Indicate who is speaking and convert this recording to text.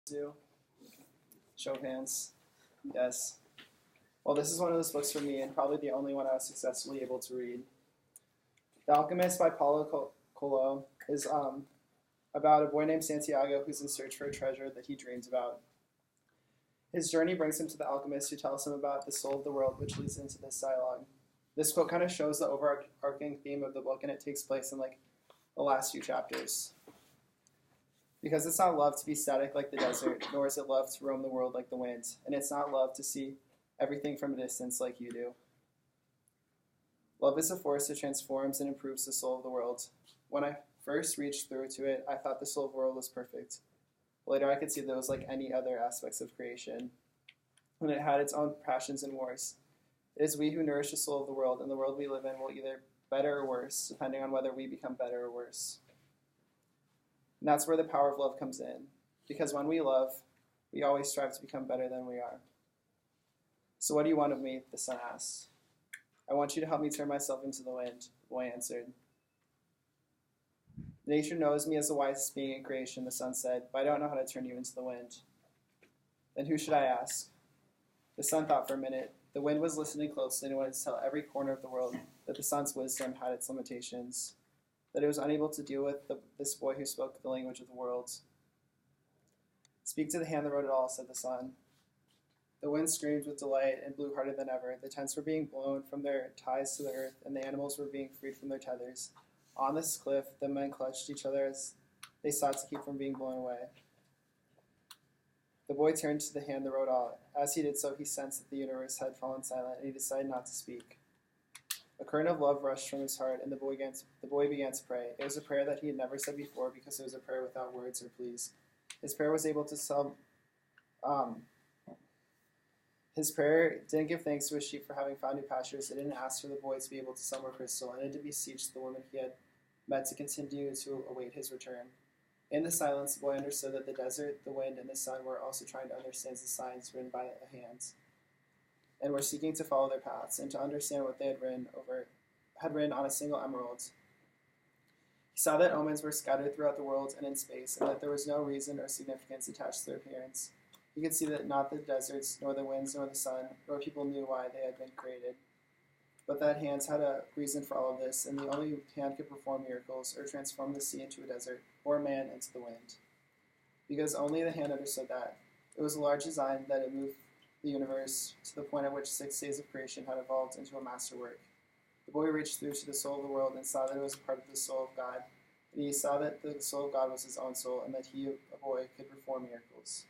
Speaker 1: Do? Show of hands. Yes. Well, this is one of those books for me, and probably the only one I was successfully able to read. The Alchemist by Paulo Coelho is about a boy named Santiago who's in search for a treasure that he dreams about. His journey brings him to the alchemist who tells him about the soul of the world, which leads into this dialogue. This quote kind of shows the overarching theme of the book, and it takes place in the last few chapters. Because it's not love to be static like the desert, nor is it love to roam the world like the wind, and it's not love to see everything from a distance like you do. Love is a force that transforms and improves the soul of the world. When I first reached through to it, I thought the soul of the world was perfect. Later I could see that it was like any other aspects of creation, and it had its own passions and wars. It is we who nourish the soul of the world, and the world we live in will either better or worse, depending on whether we become better or worse. And that's where the power of love comes in, because when we love, we always strive to become better than we are. So what do you want of me? The son asked. I want you to help me turn myself into the wind, the boy answered. Nature knows me as the wisest being in creation, the son said, but I don't know how to turn you into the wind. Then who should I ask? The son thought for a minute. The wind was listening closely and wanted to tell every corner of the world that the sun's wisdom had its limitations, that it was unable to deal with this boy who spoke the language of the world. Speak to the hand that wrote it all, said the sun. The wind screamed with delight and blew harder than ever. The tents were being blown from their ties to the earth, and the animals were being freed from their tethers. On this cliff, the men clutched each other as they sought to keep from being blown away. The boy turned to the hand that wrote all. As he did so, he sensed that the universe had fallen silent, and he decided not to speak. A current of love rushed from his heart, and the boy began to pray. It was a prayer that he had never said before because it was a prayer without words or pleas. His prayer was able to His prayer didn't give thanks to his sheep for having found new pastures. It didn't ask for the boy to be able to sell more crystal, and it didn't beseech the woman he had met to continue to await his return. In the silence, the boy understood that the desert, the wind, and the sun were also trying to understand the signs written by the hands, and were seeking to follow their paths and to understand what they had written on a single emerald. He saw that omens were scattered throughout the world and in space, and that there was no reason or significance attached to their appearance. He could see that not the deserts, nor the winds, nor the sun, nor people knew why they had been created, but that hands had a reason for all of this, and the only hand could perform miracles or transform the sea into a desert, or man into the wind. Because only the hand understood that. It was a large design that had moved the universe to the point at which 6 days of creation had evolved into a masterwork. The boy reached through to the soul of the world and saw that it was a part of the soul of God, and he saw that the soul of God was his own soul, and that he, a boy, could perform miracles.